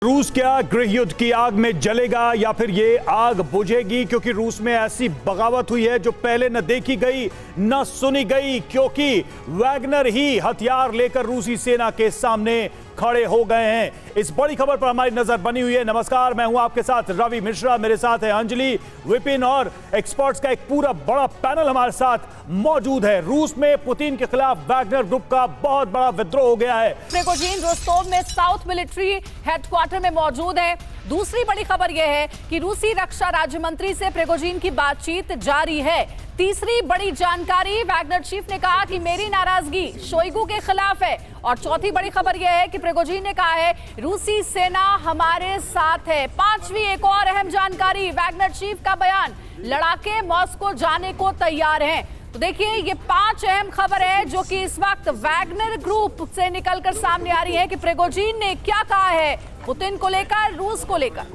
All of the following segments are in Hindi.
रूस क्या गृह युद्ध की आग में जलेगा या फिर ये आग बुझेगी, क्योंकि रूस में ऐसी बगावत हुई है जो पहले न देखी गई न सुनी गई, क्योंकि वैगनर ही हथियार लेकर रूसी सेना के सामने खड़े हो गए हैं। इस बड़ी खबर पर हमारी नजर बनी हुई है। नमस्कार, मैं हूं आपके साथ रवि मिश्रा, मेरे साथ है अंजलि, विपिन और एक्सपर्ट्स का एक पूरा बड़ा पैनल हमारे साथ मौजूद है। रूस में पुतिन के खिलाफ वैगनर ग्रुप का बहुत बड़ा विद्रोह हो गया है। प्रिगोजिन रोस्टोव में साउथ मिलिट्री हेडक्वार्टर में मौजूद है। दूसरी बड़ी खबर यह है कि रूसी रक्षा राज्य मंत्री से प्रिगोजिन की बातचीत जारी है। तीसरी बड़ी जानकारी, वैगनर चीफ ने कहा कि मेरी नाराजगी शोइगु के खिलाफ है। और चौथी बड़ी खबर यह है कि प्रिगोजिन ने कहा है रूसी सेना हमारे साथ है। पांचवी एक और अहम जानकारी, वैगनर चीफ का बयान, लड़ाके मॉस्को जाने को तैयार हैं। तो देखिए, ये पांच अहम खबर है जो कि इस वक्त वैगनर ग्रुप से निकलकर सामने आ रही है कि प्रिगोजिन ने क्या कहा है पुतिन को लेकर, रूस को लेकर।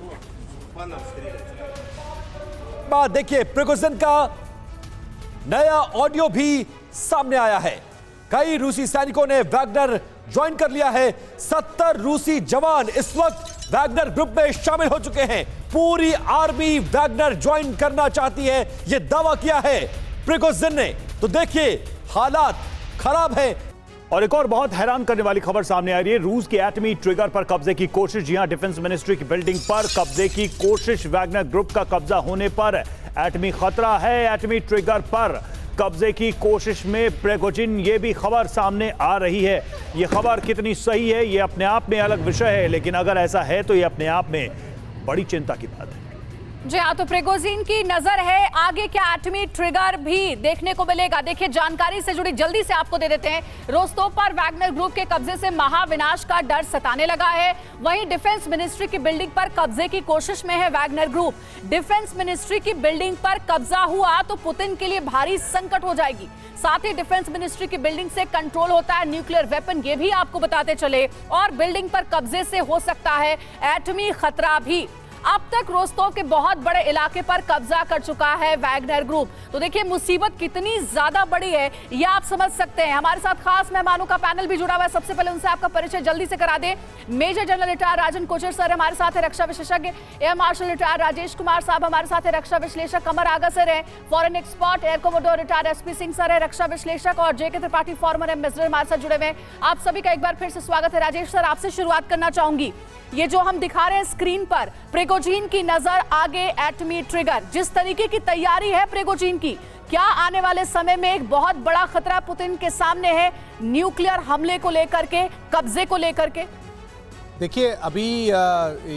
बात देखिए, प्रिगोजिन का नया ऑडियो भी सामने आया है। कई रूसी सैनिकों ने वैगनर ज्वाइन कर लिया है। 70 रूसी जवान इस वक्त वैगनर ग्रुप में शामिल हो चुके हैं। पूरी आर्मी वैगनर ज्वाइन करना चाहती है, यह दावा किया है प्रिगोजिन ने। तो देखिए, हालात खराब है। और एक और बहुत हैरान करने वाली खबर सामने आ रही है। रूस के एटमी ट्रिगर पर कब्जे की कोशिश। जी हां, डिफेंस मिनिस्ट्री की बिल्डिंग पर कब्जे की कोशिश। वैगनर ग्रुप का कब्जा होने पर एटमी खतरा है। एटमी ट्रिगर पर कब्जे की कोशिश में प्रिगोजिन, ये भी खबर सामने आ रही है। ये खबर कितनी सही है ये अपने आप में अलग विषय है, लेकिन अगर ऐसा है तो ये अपने आप में बड़ी चिंता की बात है। जी हाँ, तो प्रिगोजिन की नजर है आगे क्या एटमी ट्रिगर भी देखने को मिलेगा। देखिए, जानकारी से जुड़ी जल्दी से आपको दे देते हैं। रोस्टोव पर वैगनर ग्रुप के कब्जे से महाविनाश का डर सताने लगा है। वहीं डिफेंस मिनिस्ट्री की बिल्डिंग पर कब्जे की कोशिश में है वैगनर ग्रुप। डिफेंस मिनिस्ट्री की बिल्डिंग पर कब्जा हुआ तो पुतिन के लिए भारी संकट हो जाएगी। साथ ही डिफेंस मिनिस्ट्री की बिल्डिंग से कंट्रोल होता है न्यूक्लियर वेपन, ये भी आपको बताते चले। और बिल्डिंग पर कब्जे से हो सकता है एटमी खतरा भी। अब तक रोस्टोव के बहुत बड़े इलाके पर कब्जा कर चुका है वैगनर ग्रुप। तो देखिए, मुसीबत कितनी ज्यादा बड़ी है ये आप समझ सकते हैं। हमारे साथ खास मेहमानों का पैनल भी जुड़ा हुआ है। सबसे पहले उनसे आपका परिचय जल्दी से करा दें। मेजर जनरल रिटायर राजन कोचर सर हमारे साथ है, रक्षा विशेषज्ञ। Air marshal retire Rajesh Kumar साहब हमारे साथ है, रक्षा विश्लेषक। कमर आगा सर है, foreign expert. Air commodore retire SP Singh sir है, रक्षा विश्लेषक। और जेके त्रिपाठी, फॉर्मर एम्बेसडर हमारे साथ जुड़े हुए हैं। आप सभी का एक बार फिर से स्वागत है। राजेश सर, आपसे शुरुआत करना चाहूंगी। ये जो हम दिखा रहे हैं स्क्रीन पर, प्रिगोजिन की नजर आगे एटमी ट्रिगर, जिस तरीके की तैयारी है प्रिगोजिन की, क्या आने वाले समय में एक बहुत बड़ा खतरा पुतिन के सामने है न्यूक्लियर हमले को लेकर के, कब्जे को लेकर के? देखिए, अभी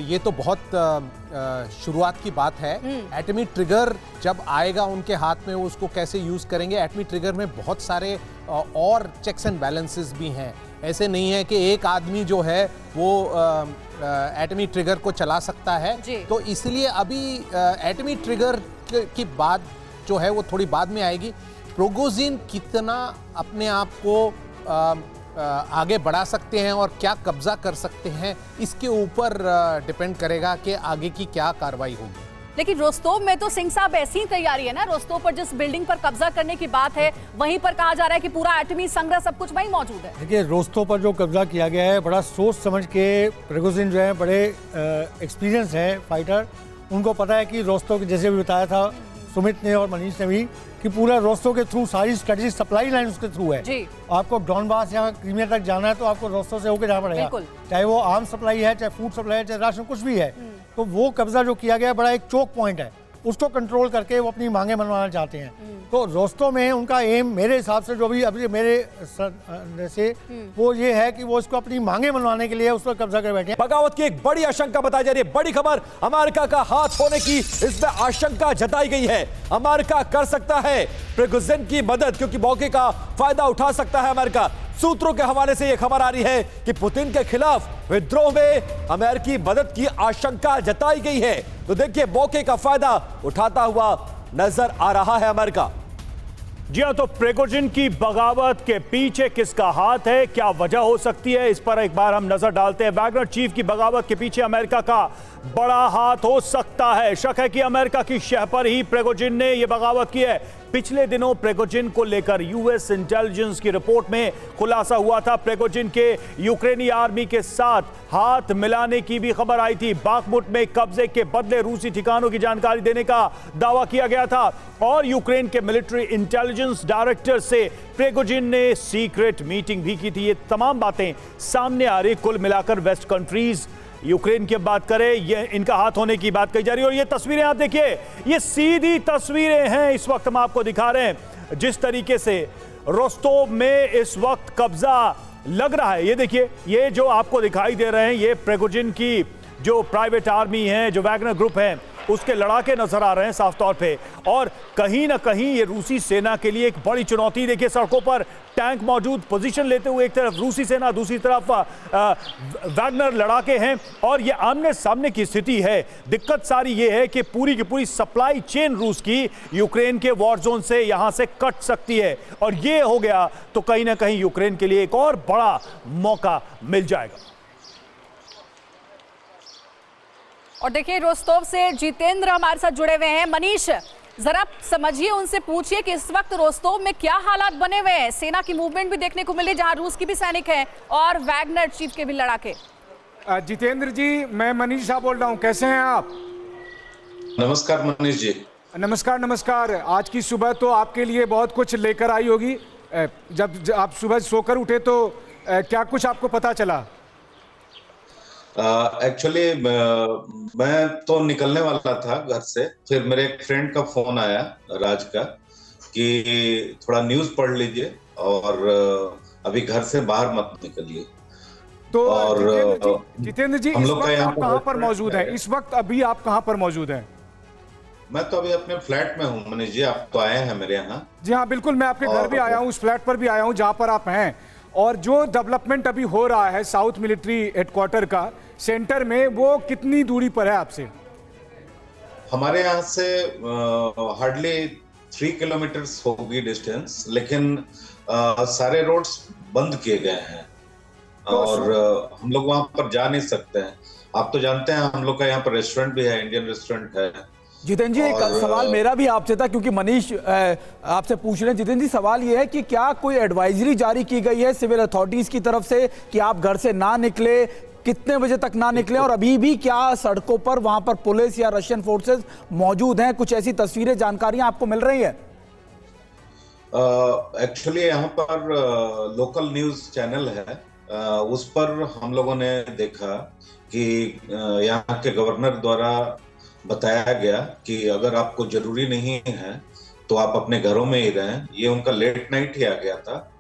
ये तो बहुत शुरुआत की बात है। एटमी ट्रिगर जब आएगा उनके हाथ में, वो उसको कैसे यूज करेंगे। एटमी ट्रिगर में बहुत सारे और चेक्स एंड बैलेंसेस भी हैं। ऐसे नहीं है कि एक आदमी जो है वो एटमी ट्रिगर को चला सकता है। तो इसलिए अभी एटमी ट्रिगर की बात जो है वो थोड़ी बाद में आएगी। प्रिगोजिन कितना अपने आप को आगे बढ़ा सकते हैं और क्या कब्जा कर सकते हैं, इसके ऊपर डिपेंड करेगा कि आगे की क्या कार्रवाई होगी। लेकिन रोस्टोव में तो सिंह साहब ऐसी ही तैयारी है ना। रोस्टोव पर जिस बिल्डिंग पर कब्जा करने की बात है, वहीं पर कहा जा रहा है कि पूरा एटमी संग्रह सब कुछ वहीं मौजूद है। देखिए, रोस्टोव पर जो कब्जा किया गया है, बड़ा सोच समझ के प्रिगोजिन जो है बड़े एक्सपीरियंस है फाइटर। उनको पता है कि रोस्टोव, जैसे भी बताया था सुमित ने और मनीष ने भी, कि पूरा रोस्टोव के थ्रू सारी स्ट्रेटेजिक सप्लाई लाइन उसके थ्रू है जी। आपको डॉनबास या क्रीमिया तक जाना है तो आपको रोस्टोव से होकर जाना पड़ेगा, चाहे वो आर्म सप्लाई है, चाहे फूड सप्लाई है, चाहे राशन, कुछ भी है। तो वो कब्जा जो किया गया बड़ा एक चोक पॉइंट है, उसको कंट्रोल करके वो अपनी मांगे मनवाना चाहते हैं। तो रोस्टोव में उनका एम, मेरे हिसाब से, जो भी अभी मेरे से, वो ये है कि वो इसको अपनी मांगे मनवाने के लिए उस पर कब्जा कर बैठे हैं। बगावत की एक बड़ी आशंका बताई जा रही है। बड़ी खबर, अमेरिका का हाथ होने की इसमें आशंका जताई गई है। अमेरिका कर सकता है प्रिगोजिन की मदद, क्योंकि मौके का फायदा उठा सकता है अमेरिका। सूत्रों के हवाले से यह खबर आ रही है कि पुतिन के खिलाफ विद्रोह में अमेरिकी मदद की आशंका जताई गई है। तो देखिए, मौके का फायदा उठाता हुआ नजर आ रहा है अमेरिका। जी हाँ, तो प्रिगोजिन की बगावत के पीछे किसका हाथ है, क्या वजह हो सकती है, इस पर एक बार हम नजर डालते हैं। वैगनर चीफ की बगावत के पीछे अमेरिका का बड़ा हाथ हो सकता है। शक है कि अमेरिका की शह पर ही प्रिगोजिन ने यह बगावत की है। पिछले दिनों प्रिगोजिन को लेकर यूएस इंटेलिजेंस की रिपोर्ट में खुलासा हुआ था। प्रिगोजिन के यूक्रेनी आर्मी के साथ हाथ मिलाने की भी खबर आई थी। बाखमुट में कब्जे के बदले रूसी ठिकानों की जानकारी देने का दावा किया गया था और यूक्रेन के मिलिट्री इंटेलिजेंस डायरेक्टर से प्रिगोजिन ने सीक्रेट मीटिंग भी की थी। ये तमाम बातें सामने आ रही। कुल मिलाकर वेस्ट कंट्रीज यूक्रेन की बात करें, ये इनका हाथ होने की बात कही जा रही है। और ये तस्वीरें आप देखिए, ये सीधी तस्वीरें हैं इस वक्त हम आपको दिखा रहे हैं। जिस तरीके से रोस्तोव में इस वक्त कब्जा लग रहा है, ये देखिए, ये जो आपको दिखाई दे रहे हैं, ये प्रिगोजिन की जो प्राइवेट आर्मी है, जो वैगनर ग्रुप है, उसके लड़ाके नजर आ रहे हैं साफ तौर पे। और कहीं ना कहीं ये रूसी सेना के लिए एक बड़ी चुनौती। देखिए, सड़कों पर टैंक मौजूद, पोजीशन लेते हुए, एक तरफ रूसी सेना, दूसरी तरफ वैगनर लड़ाके हैं और ये आमने सामने की स्थिति है। दिक्कत सारी ये है कि पूरी की पूरी सप्लाई चेन रूस की यूक्रेन के वॉर जोन से यहां से कट सकती है और ये हो गया तो कहीं ना कहीं यूक्रेन के लिए एक और बड़ा मौका मिल जाएगा। और देखिए, रोस्तोव से जितेंद्र हमारे साथ जुड़े हुए हैं। मनीष, जरा समझिए, उनसे पूछिए कि इस वक्त रोस्तोव में क्या हालात बने हुए हैं। सेना की मूवमेंट भी देखने को मिली, जहां रूस की भी सैनिक हैं और वैगनर चीफ के भी लड़ाके। जितेंद्र जी, मैं मनीष शाह बोल रहा हूं, कैसे हैं आप? नमस्कार मनीष जी। नमस्कार नमस्कार। आज की सुबह तो आपके लिए बहुत कुछ लेकर आई होगी। जब आप सुबह सोकर उठे तो क्या कुछ आपको पता चला? एक्चुअली मैं तो निकलने वाला था घर से, फिर मेरे एक फ्रेंड का फोन आया राज का कि थोड़ा न्यूज पढ़ लीजिए और अभी घर से बाहर मत निकलिए। तो और जितेंद्र जी, हम इस लोग का वक्त यहाँ आप कहाँ पर मौजूद हैं? इस वक्त अभी आप कहाँ पर मौजूद हैं? मैं तो अभी अपने फ्लैट में हूँ मनीष जी। आप तो आए हैं मेरे यहाँ? जी हाँ, बिल्कुल, मैं आपके घर भी आया हूँ, उस फ्लैट पर भी आया हूँ जहाँ पर आप हैं। और जो डेवलपमेंट अभी हो रहा है साउथ मिलिट्री हेडक्वार्टर का सेंटर में, वो कितनी दूरी पर है आपसे? हमारे यहाँ से हार्डली 3 किलोमीटर होगी डिस्टेंस, लेकिन सारे रोड्स बंद किए गए हैं और हम लोग वहां पर जा नहीं सकते हैं। आप तो जानते हैं हम लोग का यहाँ पर रेस्टोरेंट भी है, इंडियन रेस्टोरेंट है। जितेंद्र जी, एक सवाल मेरा भी आपसे था, क्योंकि मनीष आपसे पूछ रहे हैं। जितेंद्र जी, सवाल ये है कि क्या कोई एडवाइजरी जारी की गई है सिविल अथॉरिटीज की तरफ से कि आप घर से ना निकले, कितने बजे तक ना निकले, और अभी भी क्या सड़कों पर वहां पर पुलिस या रशियन फोर्सेस मौजूद हैं? कुछ ऐसी तस्वीरें, जानकारियां आपको मिल रही है? एक्चुअली यहाँ पर लोकल न्यूज चैनल है, उस पर हम लोगों ने देखा कि यहाँ के गवर्नर द्वारा बताया गया कि अगर आपको जरूरी नहीं है तो आप अपने घरों में ही रहें। ये उनका लेट नाइट ही आ गया था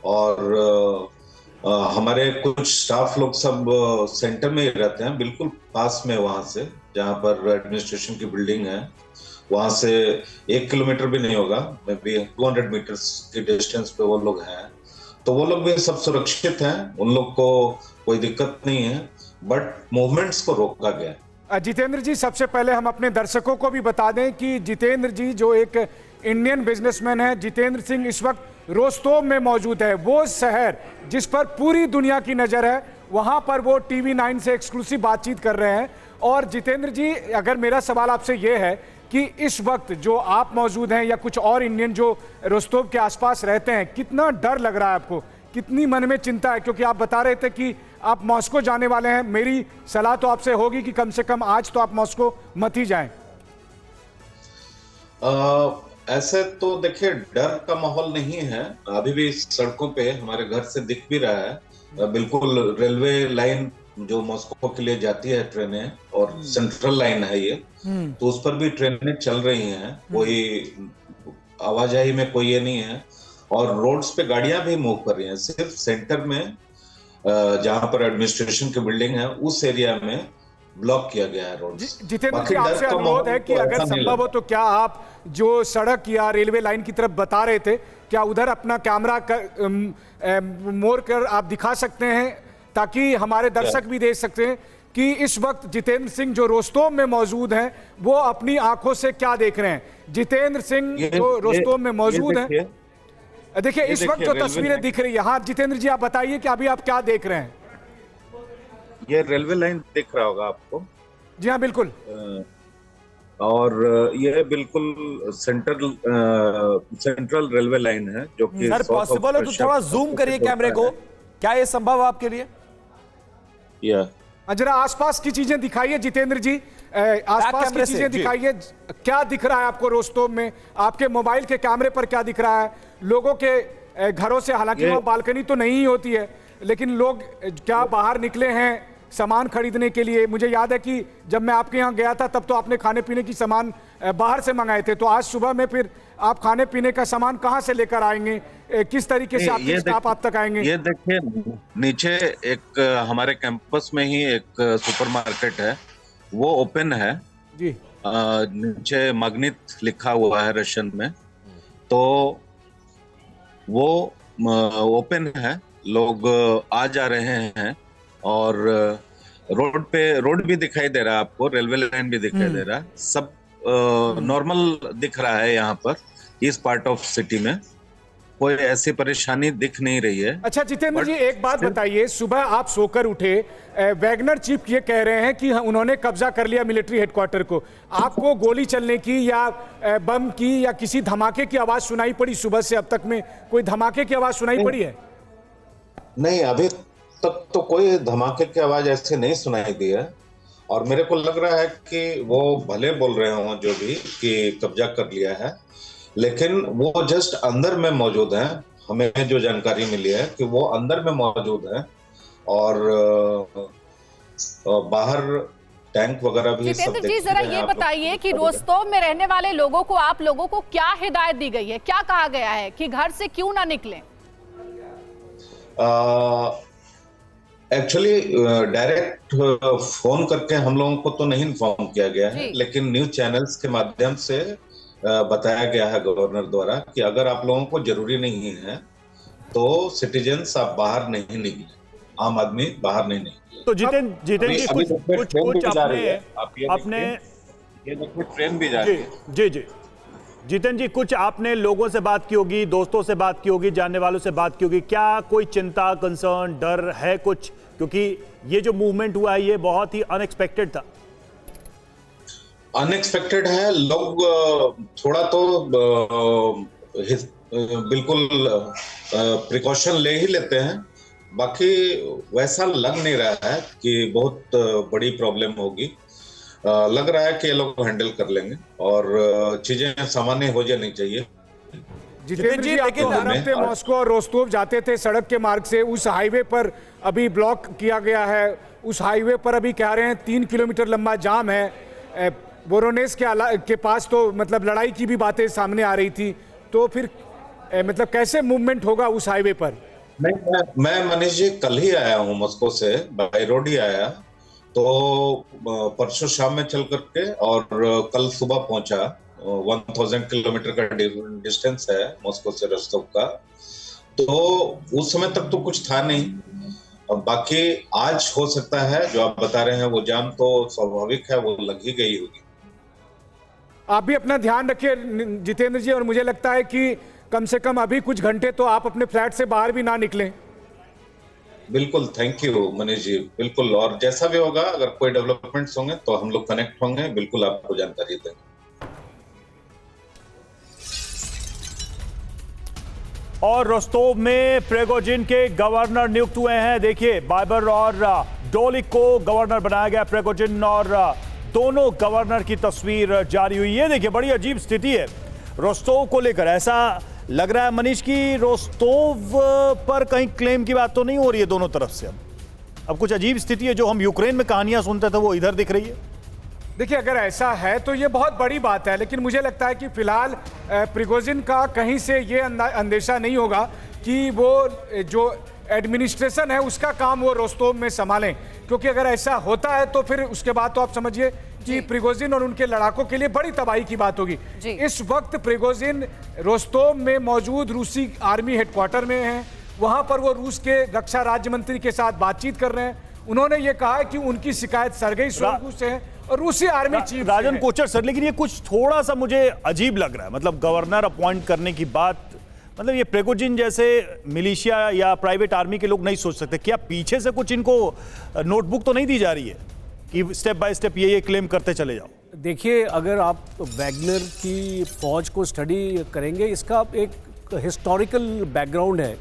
और हमारे कुछ स्टाफ लोग सब सेंटर में ही रहते हैं, बिल्कुल पास में वहां से, जहां पर एडमिनिस्ट्रेशन की बिल्डिंग है, वहां से 1 किलोमीटर भी नहीं होगा, मे बी 200 मीटर्स की डिस्टेंस पे वो लोग हैं। तो वो लोग भी सब सुरक्षित हैं, उन लोग को कोई दिक्कत नहीं है, बट मूवमेंट्स को रोका गया। जितेंद्र जी, सबसे पहले हम अपने दर्शकों को भी बता दें कि जितेंद्र जी जो एक इंडियन बिजनेसमैन है, जितेंद्र सिंह इस वक्त रोस्तोव में मौजूद है, वो शहर जिस पर पूरी दुनिया की नज़र है। वहां पर वो TV9 से एक्सक्लूसिव बातचीत कर रहे हैं। और जितेंद्र जी, अगर मेरा सवाल आपसे ये है कि इस वक्त जो आप मौजूद हैं या कुछ और इंडियन जो रोस्तोव के आसपास रहते हैं, कितना डर लग रहा है आपको, कितनी मन में चिंता है? क्योंकि आप बता रहे थे कि आप मॉस्को जाने वाले हैं। मेरी सलाह तो आपसे होगी कि कम से कम आज तो आप मॉस्को मत ही जाएं। ऐसे तो देखिए, डर का माहौल नहीं है, अभी भी सड़कों पे हमारे घर से दिख भी रहा है। बिल्कुल रेलवे लाइन जो मॉस्को के लिए जाती है ट्रेनें, और सेंट्रल लाइन है ये, तो उस पर भी ट्रेनें चल रही हैं, कोई आवाजाही में कोई ये नहीं है। और रोड्स पे गाड़ियां भी मूव कर रही हैं। सिर्फ सेंटर में जहां पर एडमिनिस्ट्रेशन की बिल्डिंग है, उस एरिया में ब्लॉक किया गया है रोड। जितेंद्र जी, आपसे अनुरोध है कि अगर संभव हो तो क्या आप जो सड़क या रेलवे लाइन की तरफ बता रहे थे, क्या उधर अपना कैमरा मोड़ कर आप दिखा सकते हैं, ताकि हमारे दर्शक भी देख सकते हैं कि इस वक्त जितेंद्र सिंह जो रोस्तोम में मौजूद हैं वो अपनी आंखों से क्या देख रहे हैं। जितेंद्र सिंह जो रोस्तोम में मौजूद हैं, देखिए इस वक्त जो तस्वीरें दिख रही है। हाँ जितेंद्र जी, आप बताइए कि अभी आप क्या देख रहे हैं। ये रेलवे लाइन दिख रहा होगा आपको। जी हाँ बिल्कुल। और ये बिल्कुल सेंट्रल रेलवे लाइन है जो कि सर पॉसिबल है तो थोड़ा जूम करिए कैमरे को, क्या ये संभव है आपके लिए? जरा आसपास की चीजें दिखाइए जितेंद्र जी, आसपास की चीजें दिखाइए। क्या दिख रहा है आपको रोस्तोम में? आपके मोबाइल के कैमरे पर क्या दिख रहा है? लोगों के घरों से, हालांकि वहां बालकनी तो नहीं होती है, लेकिन लोग क्या बाहर निकले हैं सामान खरीदने के लिए? मुझे याद है कि जब मैं आपके यहाँ गया था तब तो आपने खाने पीने की सामान बाहर से मंगाए थे, तो आज सुबह में फिर आप खाने पीने का सामान कहाँ से लेकर आएंगे? किस तरीके से आपके स्टाफ आप तक आएंगे? ये देखिए नीचे एक हमारे कैंपस में ही एक सुपरमार्केट है, वो ओपन है जी। नीचे मैग्नित लिखा हुआ है रशियन में, तो वो ओपन है, लोग आ जा रहे हैं और रोड भी दिखाई दे रहा है आपको, रेलवे लाइन भी दिखाई दे रहा है, सब नॉर्मल दिख रहा है। यहाँ पर इस पार्ट ऑफ सिटी में कोई ऐसी परेशानी दिख नहीं रही है। अच्छा जितेंद्र जी, एक बात बताइए, सुबह आप सोकर उठे, वैगनर चीफ ये कह रहे हैं कि उन्होंने कब्जा कर लिया मिलिट्री हेडक्वार्टर को। आपको गोली चलने की या बम की या किसी धमाके की आवाज सुनाई पड़ी? सुबह से अब तक में कोई धमाके की आवाज सुनाई पड़ी है? नहीं, अभी तक तो कोई धमाके की आवाज ऐसे नहीं सुनाई दी है, और मेरे को लग रहा है कि वो भले बोल रहे हों जो भी कि कब्जा कर लिया है, लेकिन वो जस्ट अंदर में मौजूद है। हमें जो जानकारी मिली है कि वो अंदर में मौजूद है और बाहर टैंक वगैरह भी। जितेंद्र जी जरा ये बताइए कि रोस्तोम में रहने वाले लोगों को, आप लोगों को क्या हिदायत दी गई है, क्या कहा गया है कि घर से क्यों ना निकलें? एक्चुअली डायरेक्ट फोन करके हम लोगों को तो नहीं इन्फॉर्म किया गया है, लेकिन न्यूज चैनल्स के माध्यम से बताया गया है गवर्नर द्वारा कि अगर आप लोगों को जरूरी नहीं है तो सिटीजन्स आप बाहर नहीं निकले, आम आदमी बाहर नहीं निकले। तो जितेंद्र जी कुछ आपने ये देखिए ट्रेन भी जा रही है। जी जितेंद्र जी, कुछ आपने लोगों से बात की होगी, दोस्तों से बात की होगी, जानने वालों से बात की होगी, क्या कोई चिंता, कंसर्न, डर है कुछ? क्योंकि ये जो मूवमेंट हुआ है ये बहुत ही अनएक्सपेक्टेड था। अनएक्सपेक्टेड है, लोग थोड़ा तो बिल्कुल प्रिकॉशन ले ही लेते हैं, बाकी वैसा लग नहीं रहा है कि बहुत बड़ी प्रॉब्लम होगी। लग रहा है कि ये लोग हैंडल कर लेंगे और चीजें सामान्य हो जानी चाहिए। जितेंद्र जी, आप हर हफ्ते मॉस्को और रोस्तोव जाते थे सड़क के मार्ग से, उस हाईवे पर अभी ब्लॉक किया गया है। उस हाईवे पर अभी कह रहे हैं 3 किलोमीटर लंबा जाम है। वोरोनेज के पास तो मतलब लड़ाई की भी बातें सामने आ रही थी, तो फिर मतलब कैसे मूवमेंट होगा उस हाईवे पर? मैं मनीष जी कल ही आया हूँ मॉस्को से, बाय रोड ही आया, तो परसों शाम में चल करके और कल सुबह पहुंचा। 1000 किलोमीटर का डिस्टेंस है मॉस्को से रोस्तोव का, तो उस समय तक तो कुछ था नहीं। बाकी आज हो सकता है जो आप बता रहे हैं वो जाम तो स्वाभाविक है, वो लग ही गई होगी। आप भी अपना ध्यान रखिए जितेंद्र जी, और मुझे लगता है कि कम से कम अभी कुछ घंटे तो आप अपने फ्लैट से बाहर भी ना निकलें। बिल्कुल, थैंक यू मनीष जी, बिल्कुल। और जैसा भी होगा, अगर कोई डेवलपमेंट्स होंगे तो हम लोग कनेक्ट होंगे, बिल्कुल आपको जानकारी देंगे। और रोस्तोव में प्रिगोजिन के गवर्नर नियुक्त हुए हैं। देखिए, बाइबर और डोलिक को गवर्नर बनाया गया, प्रिगोजिन और दोनों गवर्नर की तस्वीर जारी हुई है। देखिए, बड़ी अजीब स्थिति है रोस्तोव को लेकर। ऐसा लग रहा है मनीष की रोस्तोव पर कहीं क्लेम की बात तो नहीं हो रही है दोनों तरफ से। अब कुछ अजीब स्थिति है, जो हम यूक्रेन में कहानियां सुनते थे वो इधर दिख रही है। देखिए, अगर ऐसा है तो ये बहुत बड़ी बात है, लेकिन मुझे लगता है कि फिलहाल प्रिगोजिन का कहीं से ये अंदेशा नहीं होगा कि वो जो एडमिनिस्ट्रेशन है उसका काम वो रोस्तोव में संभालें, क्योंकि अगर ऐसा होता है तो फिर उसके बाद तो आप समझिए कि प्रिगोजिन और उनके लड़ाकों के लिए बड़ी तबाही की बात होगी। इस वक्त प्रिगोजिन रोस्तोव में मौजूद रूसी आर्मी हेडक्वार्टर में हैं, वहां पर वो रूस के रक्षा राज्य मंत्री के साथ बातचीत कर रहे हैं उन्होंने ये कहा है कि उनकी शिकायत सरगई शोइगु से है और रूसी आर्मी चीफ राजन कोचर सर, लेकिन ये कुछ थोड़ा सा मुझे अजीब लग रहा है। मतलब गवर्नर अपॉइंट करने की बात, मतलब ये प्रिगोजिन जैसे मिलिशिया या प्राइवेट आर्मी के लोग नहीं सोच सकते? क्या पीछे से कुछ इनको नोटबुक तो नहीं दी जा रही है कि स्टेप बाय स्टेप ये क्लेम करते चले जाओ? देखिए, अगर आप वैगनर की फौज को स्टडी करेंगे, इसका एक हिस्टोरिकल बैकग्राउंड है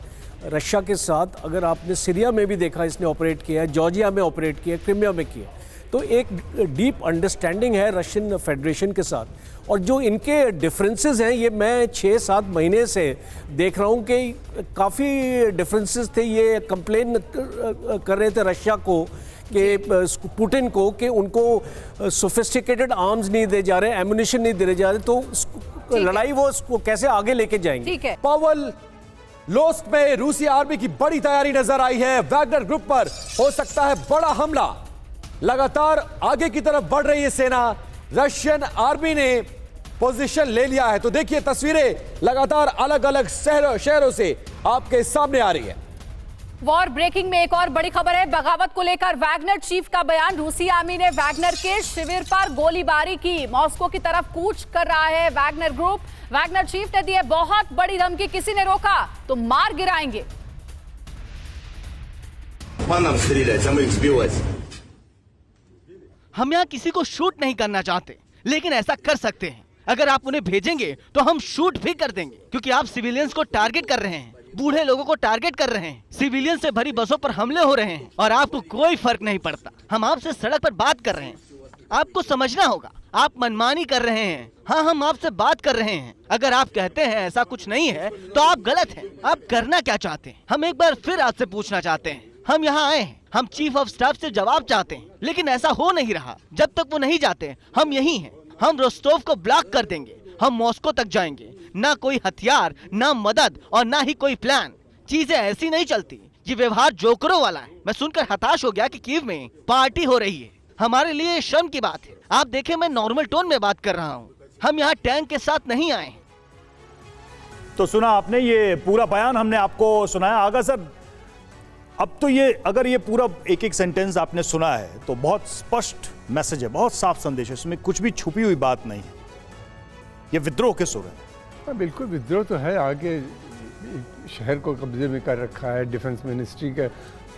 रशिया के साथ। अगर आपने सीरिया में भी देखा, इसने ऑपरेट किया है, जॉर्जिया में ऑपरेट किया, क्रीमिया में किया, तो एक डीप अंडरस्टैंडिंग है रशियन फेडरेशन के साथ। और जो इनके डिफरेंसेस हैं, ये मैं 6-7 महीने से देख रहा हूँ कि काफ़ी डिफरेंसेस थे। ये कंप्लेन कर रहे थे रशिया को कि पुतिन को कि उनको सोफिस्टिकेटेड आर्म्स नहीं दे जा रहे, एमुनिशन नहीं दे जा रहे, तो लड़ाई वो उसको कैसे आगे लेके जाएंगे। ठीक है। पावल लोस्क में रूसी आर्मी की बड़ी तैयारी नजर आई है। वैगनर ग्रुप पर हो सकता है बड़ा हमला। लगातार आगे की तरफ बढ़ रही है सेना। रशियन आर्मी ने पोजीशन ले लिया है। तो देखिए तस्वीरें लगातार अलग अलग शहरों से आपके सामने आ रही है। वॉर ब्रेकिंग में एक और बड़ी खबर है, बगावत को लेकर वैगनर चीफ का बयान। रूसी आर्मी ने वैगनर के शिविर पर गोलीबारी की। मॉस्को की तरफ कूच कर रहा है वैगनर ग्रुप। वैगनर चीफ ने दी है बहुत बड़ी धमकी, किसी ने रोका तो मार गिराएंगे। हम यहाँ किसी को शूट नहीं करना चाहते, लेकिन ऐसा कर सकते हैं। अगर आप उन्हें भेजेंगे तो हम शूट भी कर देंगे, क्योंकि आप सिविलियंस को टारगेट कर रहे हैं, बूढ़े लोगों को टारगेट कर रहे हैं, सिविलियन से भरी बसों पर हमले हो रहे हैं और आपको कोई फर्क नहीं पड़ता। हम आपसे सड़क पर बात कर रहे हैं, आपको समझना होगा, आप मनमानी कर रहे हैं। हाँ, हम आपसे बात कर रहे हैं। अगर आप कहते हैं ऐसा कुछ नहीं है तो आप गलत हैं। आप करना क्या चाहते हैं? हम एक बार फिर आपसे पूछना चाहते हैं। हम यहाँ आए हैं, हम चीफ ऑफ स्टाफ से जवाब चाहते हैं, लेकिन ऐसा हो नहीं रहा। जब तक वो नहीं जाते हम यही हैं। हम रोस्टोव को ब्लॉक कर देंगे, हम मॉस्को तक जाएंगे। ना कोई हथियार, ना मदद और ना ही कोई प्लान। चीजें ऐसी नहीं चलती। ये व्यवहार जोकरों वाला है। मैं सुनकर हताश हो गया कि कीव में पार्टी हो रही है। हमारे लिए ये शर्म की बात है। आप देखें, मैं नॉर्मल टोन में बात कर रहा हूँ। हम यहाँ टैंक के साथ नहीं आए। तो सुना आपने ये पूरा बयान, हमने आपको सुनाया। आगा सर, अब तो ये अगर ये पूरा एक एक सेंटेंस आपने सुना है तो बहुत स्पष्ट मैसेज है, बहुत साफ संदेश है, इसमें कुछ भी छुपी हुई बात नहीं है। ये विद्रोह के सुर है। हाँ, बिल्कुल विद्रोह तो है। आगे शहर को कब्जे में कर रखा है, डिफेंस मिनिस्ट्री के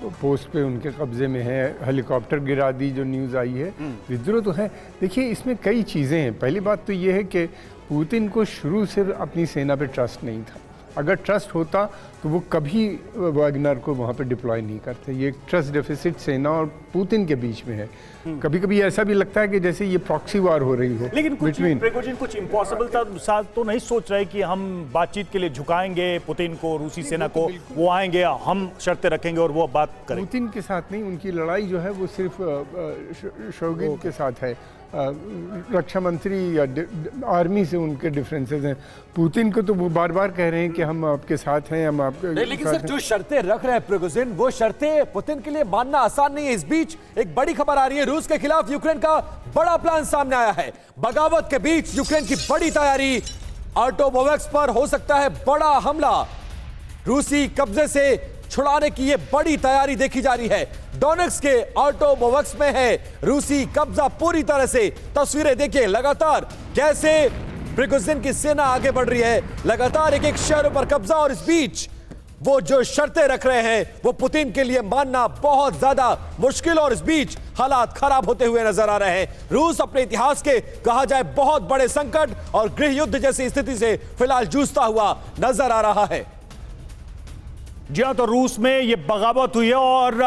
पोस्ट पे उनके कब्जे में है, हेलीकॉप्टर गिरा दी जो न्यूज़ आई है। विद्रोह तो है। देखिए, इसमें कई चीज़ें हैं। पहली बात तो ये है कि पुतिन को शुरू से अपनी सेना पे ट्रस्ट नहीं था। अगर ट्रस्ट होता तो वो कभी वैगनर को वहाँ पे डिप्लॉय नहीं करते। ये एक ट्रस्ट डेफिसिट सेना और पुतिन के बीच में है। कभी कभी ऐसा भी लगता है कि जैसे ये प्रॉक्सी वार हो रही हो। लेकिन कुछ प्रिगोजिन कुछ इम्पॉसिबल साथ तो नहीं सोच रहे कि हम बातचीत के लिए झुकाएंगे पुतिन को, रूसी सेना को, वो आएंगे, हम शर्तें रखेंगे और वो बात करेंगे। पुतिन के साथ नहीं, उनकी लड़ाई जो है वो सिर्फ शोगिन के साथ है। रक्षा मंत्री या आर्मी से उनके डिफरेंसेस हैं। पुतिन को तो वो बार बार कह रहे हैं कि हम आपके साथ हैं, हम आपके। लेकिन सर, जो शर्तें रख रहे हैं प्रिगोजिन, वो शर्तें पुतिन के लिए मानना आसान नहीं है। इस बीच एक बड़ी खबर आ रही है, रूस के खिलाफ यूक्रेन का बड़ा प्लान सामने आया है। बगावत के बीच यूक्रेन की बड़ी तैयारी। आर्टोमोवेक्स पर हो सकता है बड़ा हमला। रूसी कब्जे से छुड़ाने की यह बड़ी तैयारी देखी जा रही है। डोनेट्स्क के आर्टोमोवेक्स में है रूसी कब्जा पूरी तरह से। तस्वीरें देखिए लगातार कैसे प्रिगोजिन की सेना आगे बढ़ रही है, लगातार एक एक शहरों पर कब्जा। और इस बीच वो जो शर्तें रख रहे हैं वो पुतिन के लिए मानना बहुत ज्यादा मुश्किल, और इस बीच हालात खराब होते हुए नजर आ रहे हैं। रूस अपने इतिहास के कहा जाए बहुत बड़े संकट और गृह युद्ध जैसी स्थिति से फिलहाल जूझता हुआ नजर आ रहा है। जी हाँ, तो रूस में ये बगावत हुई है और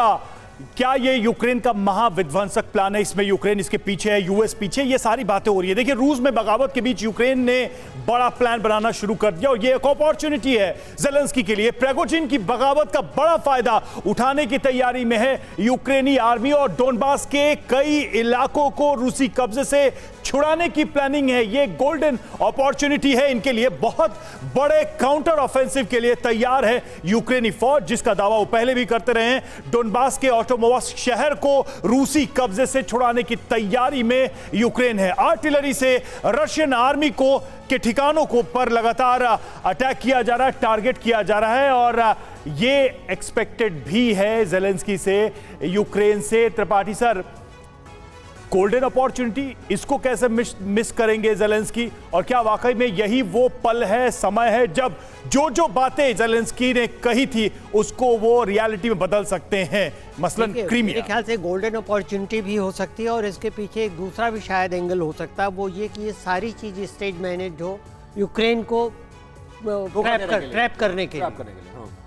क्या ये यूक्रेन का महाविध्वंसक प्लान है? इसमें यूक्रेन इसके पीछे है, यूएस पीछे, ये सारी बातें हो रही है। देखिए, रूस में बगावत के बीच यूक्रेन ने बड़ा प्लान बनाना शुरू कर दिया और ये एक अपॉर्चुनिटी है ज़ेलेंस्की के लिए। प्रिगोजिन की बगावत का बड़ा फायदा उठाने की तैयारी में है यूक्रेनी आर्मी और डोनबास के कई इलाकों को रूसी कब्जे से छुड़ाने की प्लानिंग है। ये गोल्डन अपॉर्चुनिटी है इनके लिए। बहुत बड़े काउंटर ऑफेंसिव के लिए तैयार है यूक्रेनी फौज, जिसका दावा वो पहले भी करते रहे हैं। डोनबास के ऑटोमोवास्क शहर को रूसी कब्जे से छुड़ाने की तैयारी में यूक्रेन है। आर्टिलरी से रशियन आर्मी को के ठिकानों को पर लगातार अटैक किया जा रहा है, टारगेट किया जा रहा है और ये एक्सपेक्टेड भी है जेलेंस्की से, यूक्रेन से। त्रिपाठी सर, गोल्डन अपॉर्चुनिटी, इसको कैसे मिस करेंगे जेलेंस्की? और क्या वाकई में यही वो पल है, समय है जब जो बातें जेलेंस्की ने कही थी उसको वो रियलिटी में बदल सकते हैं, मसलन क्रीमिया? मेरे ख्याल से गोल्डन अपॉर्चुनिटी भी हो सकती है, और इसके पीछे एक दूसरा भी शायद एंगल हो सकता है, वो ये कि ये सारी चीज स्टेज मैनेज हो यूक्रेन को ट्रैप करने के लिए,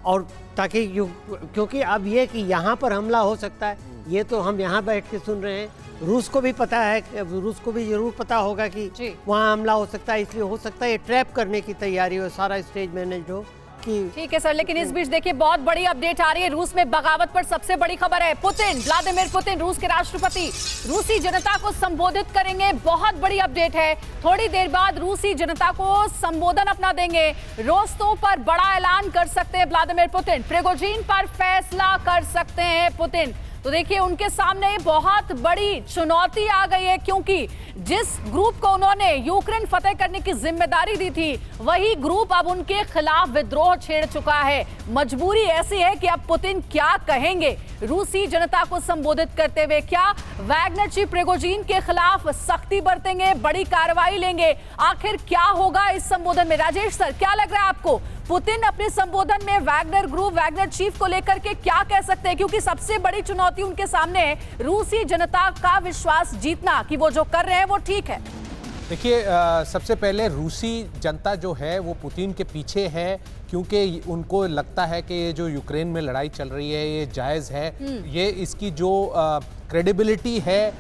और ताकि क्योंकि अब ये कि यहाँ पर हमला हो सकता है, ये तो हम यहाँ बैठ के सुन रहे हैं, रूस को भी पता है, रूस को भी जरूर पता होगा कि वहाँ हमला हो सकता है, इसलिए हो सकता है ये ट्रैप करने की तैयारी हो, सारा स्टेज मैनेज हो कि। ठीक है सर, लेकिन इस बीच देखिए बहुत बड़ी अपडेट आ रही है रूस में बगावत पर। सबसे बड़ी खबर है पुतिन, व्लादिमीर पुतिन रूस के राष्ट्रपति रूसी जनता को संबोधित करेंगे। बहुत बड़ी अपडेट है, थोड़ी देर बाद रूसी जनता को संबोधन अपना देंगे। रोस्तोव पर बड़ा ऐलान कर सकते हैं व्लादिमीर पुतिन, प्रिगोजिन पर फैसला कर सकते हैं पुतिन। तो देखिए उनके सामने बहुत बड़ी चुनौती आ गई है, क्योंकि जिस ग्रुप को उन्होंने यूक्रेन फतेह करने की जिम्मेदारी दी थी, वही ग्रुप अब उनके खिलाफ विद्रोह छेड़ चुका है। मजबूरी ऐसी है कि अब पुतिन क्या कहेंगे रूसी जनता को संबोधित करते हुए? क्या वैगनर चीफ प्रिगोजिन के खिलाफ सख्ती बरतेंगे, बड़ी कार्रवाई लेंगे? आखिर क्या होगा इस संबोधन में? राजेश सर, क्या लग रहा है आपको, पुतिन अपने संबोधन में वैगनर ग्रुप, वैगनर चीफ को लेकर के क्या कह सकते हैं? क्योंकि सबसे बड़ी चुनौती उनके सामने है रूसी जनता का विश्वास जीतना कि वो जो कर रहे हैं वो ठीक है। देखिए, सबसे पहले रूसी जनता जो है वो पुतिन के पीछे है, क्योंकि उनको लगता है कि ये जो यूक्रेन में लड़ाई चल रही है ये जायज़ है, ये इसकी जो क्रेडिबिलिटी है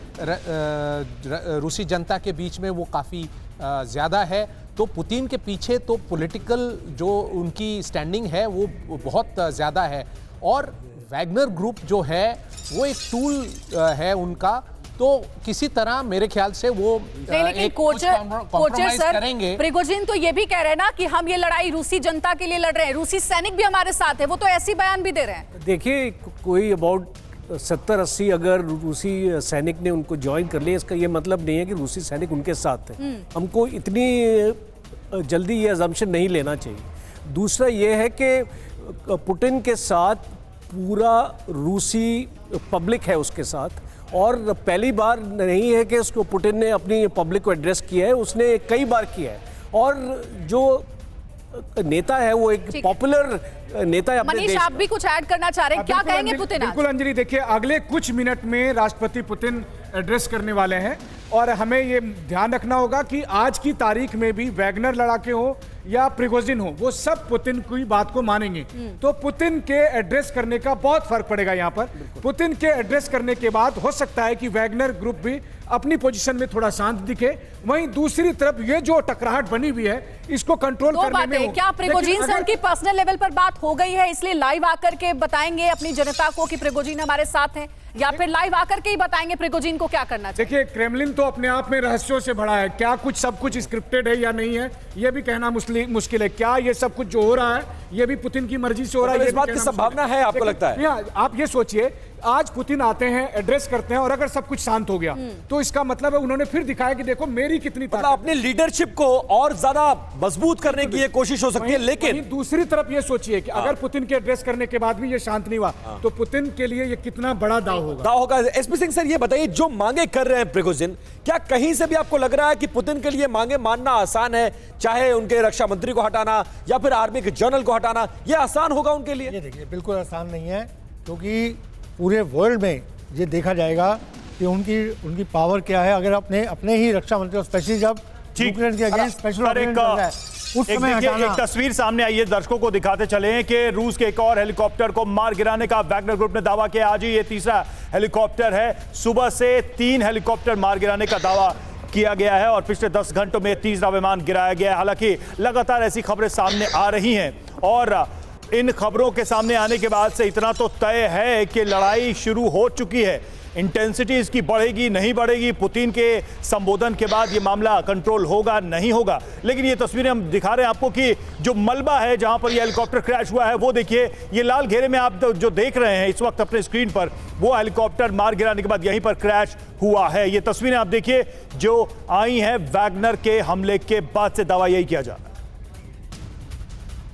रूसी जनता के बीच में वो काफ़ी ज़्यादा है। तो पुतिन के पीछे तो पॉलिटिकल जो उनकी स्टैंडिंग है वो बहुत ज़्यादा है, और वैगनर ग्रुप जो है वो एक टूल है उनका, तो किसी तरह मेरे ख्याल से वो लेकिन कोचर सर करेंगे। प्रिगोजिन तो ये भी कह रहे हैं ना कि हम ये लड़ाई रूसी जनता के लिए लड़ रहे हैं, रूसी सैनिक भी हमारे साथ है, वो तो ऐसी बयान भी दे रहे हैं। देखिए, कोई अबाउट 70-80 अगर रूसी सैनिक ने उनको ज्वाइन कर लिया, इसका ये मतलब नहीं है कि रूसी सैनिक उनके साथ है। हमको इतनी जल्दी ये अजम्पशन नहीं लेना चाहिए। दूसरा ये है कि पुतिन के साथ पूरा रूसी पब्लिक है उसके साथ, और पहली बार नहीं है कि उसको पुतिन ने अपनी पब्लिक को एड्रेस किया है, उसने कई बार किया है, और जो नेता है वो एक पॉपुलर नेता है अपने मनीष, देश। आप भी कुछ ऐड करना चाह रहे हैं, क्या कहेंगे पुतिन? बिल्कुल अंजलि, देखिए अगले कुछ मिनट में राष्ट्रपति पुतिन एड्रेस करने वाले हैं, और हमें ये ध्यान रखना होगा कि आज की तारीख में भी वैगनर लड़ाके हो या प्रिगोजिन हो, वो सब पुतिन की बात को मानेंगे। तो पुतिन के एड्रेस करने का बहुत फर्क पड़ेगा यहाँ पर। पुतिन के एड्रेस करने के बाद हो सकता है कि वैगनर ग्रुप भी अपनी पोजीशन में थोड़ा शांत दिखे, वहीं दूसरी तरफ ये जो टकराहट बनी हुई है इसको कंट्रोल करने में क्या प्रिगोजिन से उनकी पर्सनल लेवल पर बात हो गई है, इसलिए लाइव आकर के बताएंगे अपनी जनता को कि प्रिगोजिन हमारे साथ हैं, या फिर लाइव आकर के ही बताएंगे प्रिगोजिन को क्या करना चाहिए? देखिए, क्रेमलिन तो अपने आप में रहस्यों से भरा है, क्या कुछ सब कुछ स्क्रिप्टेड है या नहीं है ये भी कहना मुश्किल है। क्या ये सब कुछ जो हो रहा है ये भी पुतिन की मर्जी से हो रहा है? इस बात की संभावना है, आपको लगता है? आप ये सोचिए, आज पुतिन आते हैं, एड्रेस करते हैं, और अगर सब कुछ शांत हो गया तो इसका मतलब है उन्होंने फिर दिखाया कि देखो मेरी कितनी ताकत। मतलब अपनी लीडरशिप को और ज्यादा मजबूत करने की ये कोशिश हो सकती है। लेकिन दूसरी तरफ ये सोचिए कि अगर पुतिन के एड्रेस करने के बाद भी ये शांत नहीं हुआ तो पुतिन के लिए ये कितना बड़ा दाव होगा। एसपी सिंह सर, ये बताइए, जो मांगे कर रहे हैं प्रिगोजिन, क्या कहीं से भी आपको लग रहा है कि पुतिन के लिए मांगे मानना आसान है? चाहे उनके रक्षा मंत्री को हटाना या फिर आर्मी के जनरल को हटाना, ये आसान होगा उनके लिए? ये देखिए, बिल्कुल आसान नहीं है, क्योंकि पूरे वर्ल्ड में ये देखा जाएगा कि उनकी पावर क्या है। अगर अपने ही रक्षा मंत्री, स्पेशली जब यूक्रेन के अगेंस्ट स्पेशल ऑपरेशन चल रहा है, उस समय एक तस्वीर सामने आई है, दर्शकों को दिखाते चले हैं कि रूस के एक और हेलीकॉप्टर को मार गिराने का वैगनर ग्रुप ने दावा किया। आज ही ये तीसरा हेलीकॉप्टर है, सुबह से 3 हेलीकॉप्टर मार गिराने का दावा किया गया है, और पिछले 10 घंटों में तीसरा विमान गिराया गया है। हालांकि लगातार ऐसी खबरें सामने आ रही हैं, और इन खबरों के सामने आने के बाद से इतना तो तय है कि लड़ाई शुरू हो चुकी है। इंटेंसिटी इसकी बढ़ेगी नहीं बढ़ेगी, पुतिन के संबोधन के बाद ये मामला कंट्रोल होगा नहीं होगा। लेकिन ये तस्वीरें हम दिखा रहे हैं आपको कि जो मलबा है जहां पर ये हेलीकॉप्टर क्रैश हुआ है, वो देखिए, ये लाल घेरे में आप जो देख रहे हैं इस वक्त अपने स्क्रीन पर, वो हेलीकॉप्टर मार गिराने के बाद यहीं पर क्रैश हुआ है। ये तस्वीरें आप देखिए जो आई हैं वैगनर के हमले के बाद से, दावा यही किया जा रहा है।